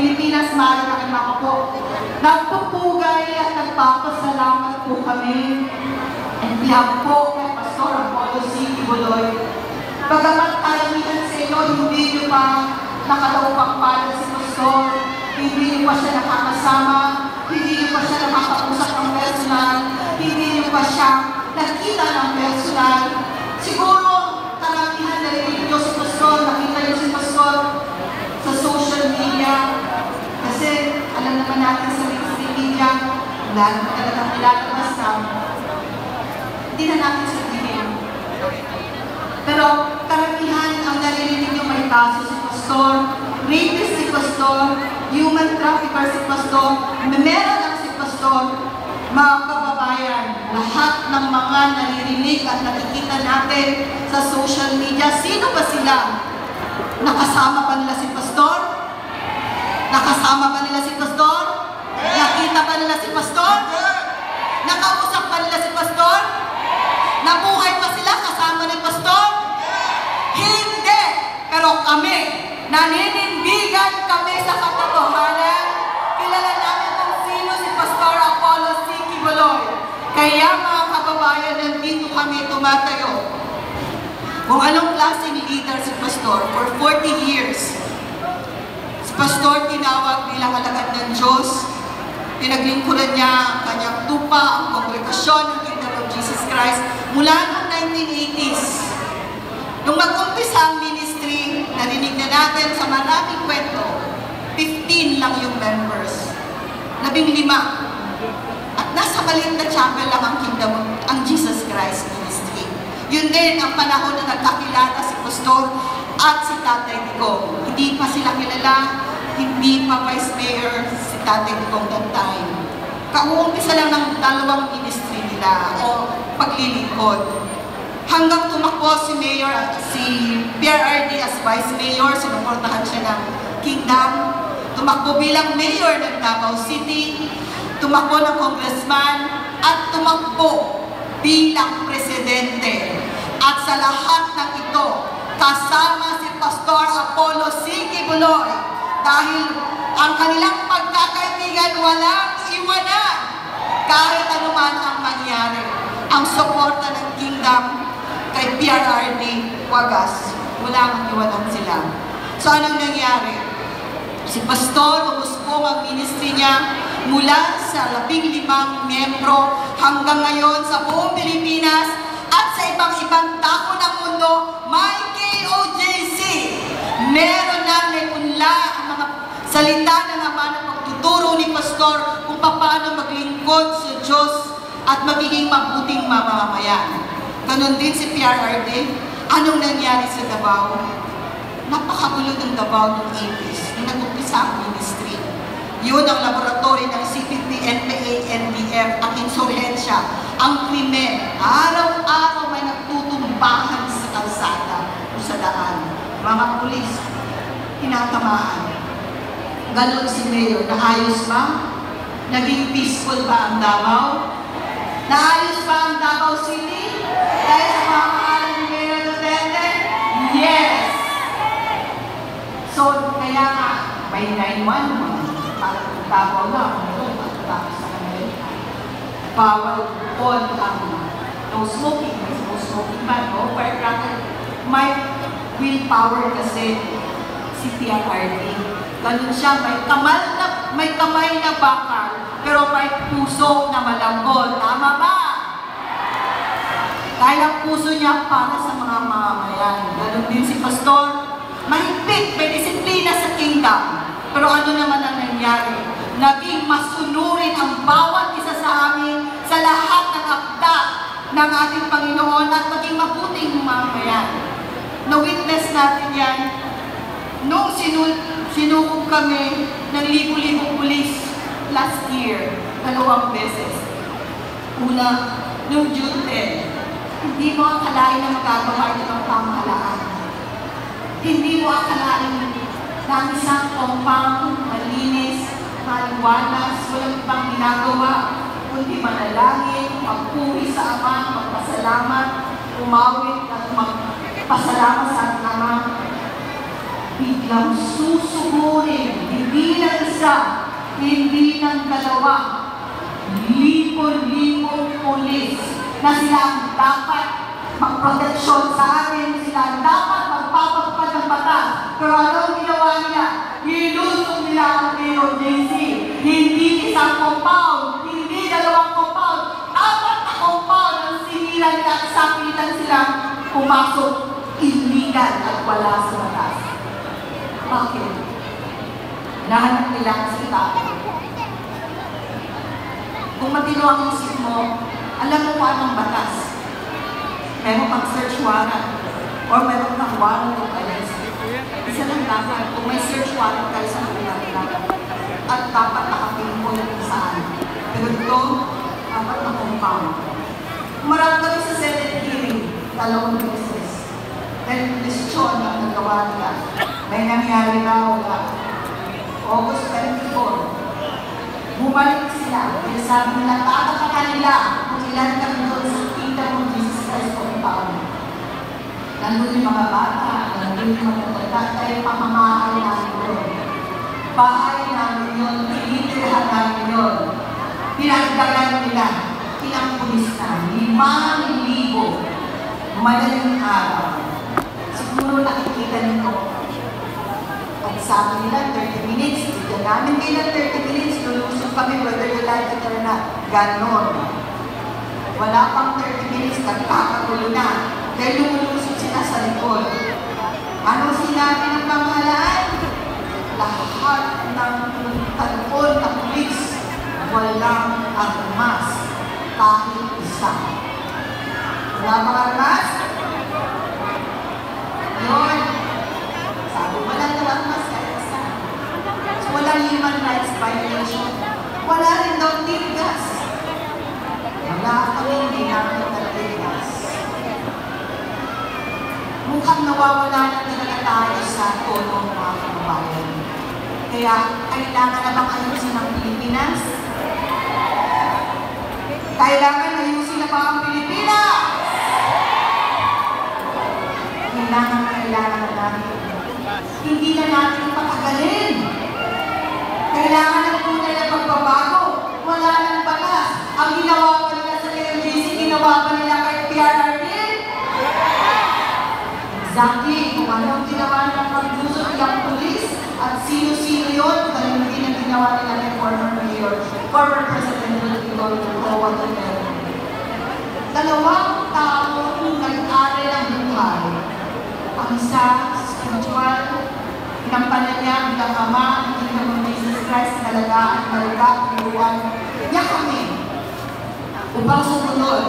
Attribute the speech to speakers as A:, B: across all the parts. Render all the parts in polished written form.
A: Pilipinas, maaari na kayo makapo. Nagpupugay at nagpapasalamat po kami. And behalf po kay Pastor Apollo C. Kibuloy. Bagamat karamihan sa inyo, hindi nyo pa nakalaupang pala si Pastor, hindi nyo pa siya nakakasama, hindi nyo pa siya nakakausap ng personal, hindi nyo pa siya nakita ng personal. Siguro, karamihan narinig nyo si Pastor, nakita nyo si Pastor sa social media. Kasi alam naman natin sa mainstream media, lalo na talagang nilalabas na, hindi na natin sabihin. Pero karamihan ang narinig nyo may kaso si Pastor, rapist si Pastor, human trafficker si Pastor, meron lang si Pastor. Mga kababayan, lahat ng mga naririnig at nakikita natin sa social media, sino ba sila? Nakasama pa nila si Pastor? Nakasama pa nila si Pastor? Nakita pa nila si Pastor? Nakausap pa nila si Pastor? Nabuhay pa sila kasama ni Pastor? Hindi! Pero kami, naninindigan kami sa katotohanan. Kilala namin kung sino si Pastor Apollo C. Kibuloy. Kaya mga kababayan, nandito kami tumatayo. Kung anong klaseng leader si Pastor for 40 years. Si Pastor tinawag bilang alagad ng Diyos. Pinaglingkuran niya ang kanyang tupa, ang kongregasyon ng Kingdom of Jesus Christ mula noong 1980s. Nung mag-umpisa ang ministry, narinig na natin sa maraming kwento, 15 lang yung members. 15. At nasa maliit na chapel lang ang Kingdom, ang Jesus Christ ministry. Yun din ang panahon na nagkakilala si Pastor at si Tatay Digong. Hindi pa sila kilala, hindi pa Vice Mayor si Tatay Digong that time. Kauumpisa lang ng dalawang ministry nila o paglilingkod. Hanggang tumakbo si Mayor at si PRRD as Vice Mayor, sinuportahan siya ng Kingdom. Tumakbo bilang Mayor ng Davao City, tumakbo ng Congressman, at tumakbo bilang Presidente. At sa lahat ng ito, kasama si Pastor Apollo C. Kibuloy dahil ang kanilang pagkakaibigan walang iwanan kahit anuman ang mangyari. Ang suporta ng Kingdom kay PRRD, wagas. Walang iwanan sila. So anong nangyari? Si Pastor, umusbong ang ministry niya mula sa 15 miyembro hanggang ngayon sa buong Pilipinas at sa ibang-ibang dako ng mundo, may KOJC. Meron na may punla ang mga salita ng Ama na pagtuturo ni Pastor kung paano maglingkod sa Diyos at magiging mabuting mamamayan. Ganon din si PRRD. Anong nangyari sa Davao? Napakagulo ng Davao ng 80s. Nag-umpisa ang ministry. Yun ang laboratory ng CPP, NPA, NDF, ang insurhensya, ang krimen. Araw-araw may nagtutumbahan sa kalsada o sa daan. Mga pulis, tinatamaan. Ganon si Mayor. Naayos ba? Naging peaceful ba ang Davao? Naayos ba ang Davao City? Dahil sa mga pangalan ni Mayor Duterte? Yes! So, kaya nga, may 911 para kung Davao lang, tapos sa kanila. Bawal po ang no smoking, may no smoking ban, no firecracker. May willpower kasi si PRRD. Ganun siya, may kamay na bakal, pero may puso na malambot. Tama ba? Dahil ang puso niya para sa mga mamamayan. Ganun din si Pastor. Mahigpit, may disiplina sa Kingdom. Pero ano naman ang nangyari? Naging masunurin ang bawat isa sa amin sa lahat ng akda ng ating Panginoon at maging mabuting mamamayan. Na-witness natin yan nung sinukog kami ng libu-libong pulis last year, 2 beses. Una, noong June 10, hindi mo akalain na magagawa ito ng pamahalaan. Hindi mo akalain na ang isang compound, malinis, maliwanas, walang ibang ginagawa, kundi manalangin, magpuri sa Ama, magpasalamat, umawit at magpasalamat sa ating Ama. biglang susugurin, hindi ng isa, hindi ng dalawa, libo-libong pulis na sila ang dapat magproteksyon sa akin, sila ang dapat magpapatupad ng batas. Pero anong ginawa nila? Nilusong nila ang POJC. Hindi isang compound, hindi dalawang compound, apat na compound ang sinilan nila at sakitan silang pumasok illegal at wala sa batas. Bakit? Nahanap nila sa tao. Kung matino ang isip mo, alam mo kung anong batas. Meron pang search warrant or meron pang warrant of arrest. Isa lang dapat, kung may search warrant kayo sa kanila at dapat nakapimpon kung saan. Pero ito, dapat na compound. Marami kami sa Senate hearing, 2 beses. Dahil desisyon ang nagawa nila. May nangyari na wala. August 24, bumalik sila. Kaya sabi nila, tatapatan nila kung ilan kami doon sa Kingdom of Jesus Christ compound. Nandun yung mga bata, nandun yung mga tata, dahil pamamahay namin doon. Bahay namin yun, tinitirhan namin yun. Pinagdagan nila, pinangpulis na, 5,000 madaling araw. Siguro nakikita nito. At sabi nila, 30 minutes, bigyan namin kayo ng 30 minutes, lulusog kami whether you like it or not. Ganon. Wala pang 30 minutes, nagkakagulo na. Dahil lumulusog sila sa likod. Ano sinabi ng pamahalaan? Lahat ng talon na pulis, walang armas, kahit isa. Wala bang armas? Yun. Sabi, walang armas kahit isa. So, walang human rights violation. Wala rin daw tigas. Wala kami ginamit na tigas. Mukhang nawawala na talaga tayo sa tono ng mga kababayan. Kaya, kailangan na bang ayusin ang Pilipinas? Kailangan ayusin na ba ang Pilipinas? Kailangan na natin. Hindi na natin patagalin. Kailangan na tunay na pagbabago. Wala nang batas. Ang ginawa pa nila sa LGC, ginawa pa nila kay PRRD. Exactly, kung anong ginawa ng pag-uso ng pulis at sino-sino yun, ganun din ang ginawa nila ng former mayor, former president ng Iguawa Duterte. Dalawang tao kung nag-aral ang buhay. Ang isa, spiritual, pinampanan niya bilang ama, hindi naman Jesus Christ, nalagaan, pinuwan niya kami. Upang sumunod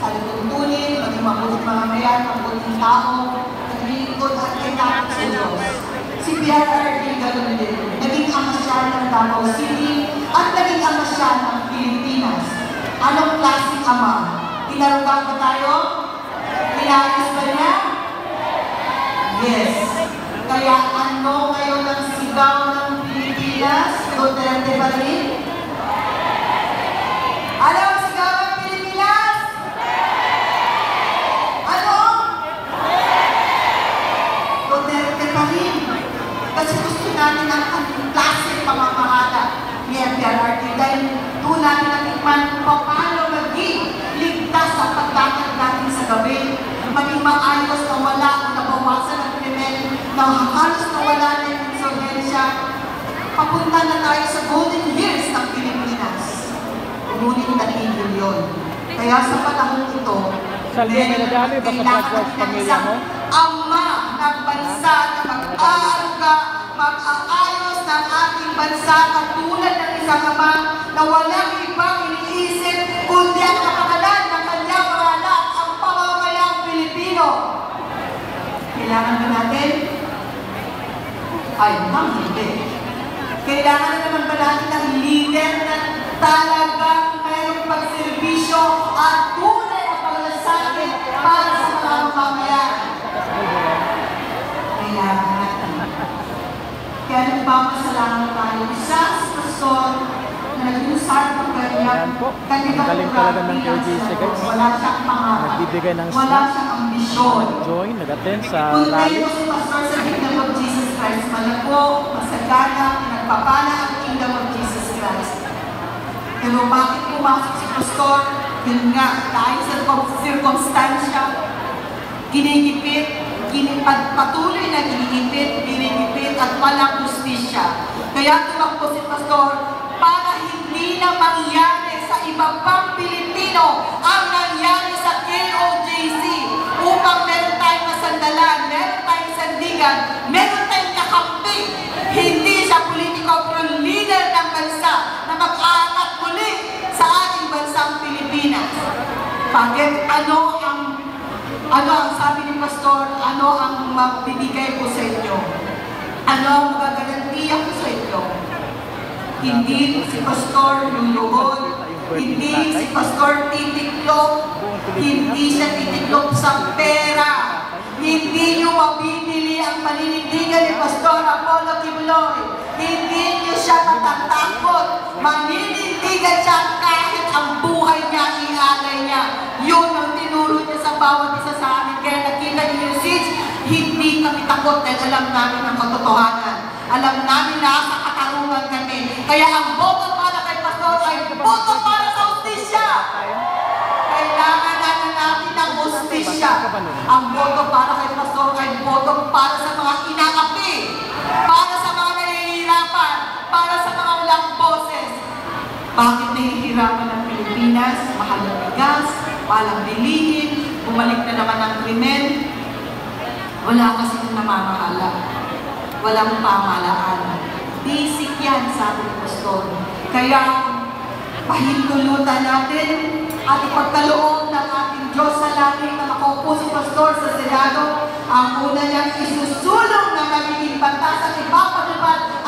A: sa lituntunin, maging mabuting mamamayan, mabuting tao, naglilingkod at kailangan sa Diyos. Si PRRD ganoon din. Naging ama siya ng Davao City at naging ama siya ng Pilipinas. Anong klaseng ama? Inarugan ba tayo? Inaayos ba niya? Yes. Kaya ano ngayon ang sigaw ng Pilipinas? Duterte ba rin? Ano ang sigaw ng Pilipinas? Ano? Duterte pa rin. Kasi gusto natin ang klaseng pamamahala ni PRRD dahil doon natin natikman paano maging ligtas sa pagdating natin sa gabi, maging maayos na wala o nabawasan ang krimen, na halos na wala na yung insolvensya. Papunta na tayo sa golden years ng Pilipinas. Ngunit natigil yun. Kaya sa panahon ito, kailangan natin isang ama ng bansa na mag-aaruga, mag-aayos ng ating bansa katulad ng isang ama na walang ibang iniisip kundi ang kapakanan ng kanyang mga anak, ang pamamayang Pilipino. Kailangan ba natin? Ay, hindi. Kailangan na naman ba natin ng leader na talagang mayroong pagservisyo at tunay na paglasakin para sa mga mamamayan? Kailangan natin. Kaya nagpapasalamat tayo sa pastor na nag-usap ng kanyang wala siyang pangarap, wala siyang ambisyon.
B: Join, nag-attend sa
A: rally.
B: rally.
A: Kung tayo si pastor sa Kingdom of Jesus Pero bakit pumasok si Pastor? Yun nga, dahil sa circumstansya, ginigipit, patuloy na ginigipit, at walang justisya. Kaya tumakbo si Pastor para hindi na mangyari sa iba pang Pilipino ang nangyari sa KOJC, upang meron tayong masandalan, meron tayong sandigan, meron tayong kakampi. Hindi siya politiko, pero leader ng bansa na mag-aangat muli sa ating bansang Pilipinas. Bakit? Ano ang sabi ni Pastor? Ano ang magbibigay ko sa inyo? Ano ang magagarantiya ko sa inyo? Hindi si Pastor luluhod, hindi si Pastor titiklop, hindi siya titiklop sa pera, hindi nyo mabibili ang paninindigan ni Pastor Apollo Kibuloy, hindi nyo siya matatakot, maninindigan siya kahit ang buhay niya, ialay niya. Yun ang tinuro niya sa bawat isa sa amin. Kaya nakita niyo yung seeds, hindi kami takot dahil alam namin ang katotohanan. Alam namin na sa katarungan kami. Kaya ang boto para kay Pastor ay boto para sa hustisya. Kailangan natin ng hustisya. Ang boto para kay Pastor ay boto para sa mga inaapi, para sa mga nahihirapan, para sa mga walang boses. Bakit nahihirapan ang Pilipinas? Mahal ng bigas, walang bilihin, bumalik na naman ang krimen. Wala kasi yung namamahala. Walang pamahalaan. Basic yan, sabi ng Pastor. Kaya, pahintulutan natin at ipagkaloob ng ating Diyos sa langit na makaupo si Pastor sa Senado. Ang una niyang isusulong na magiging batas at ipapatupad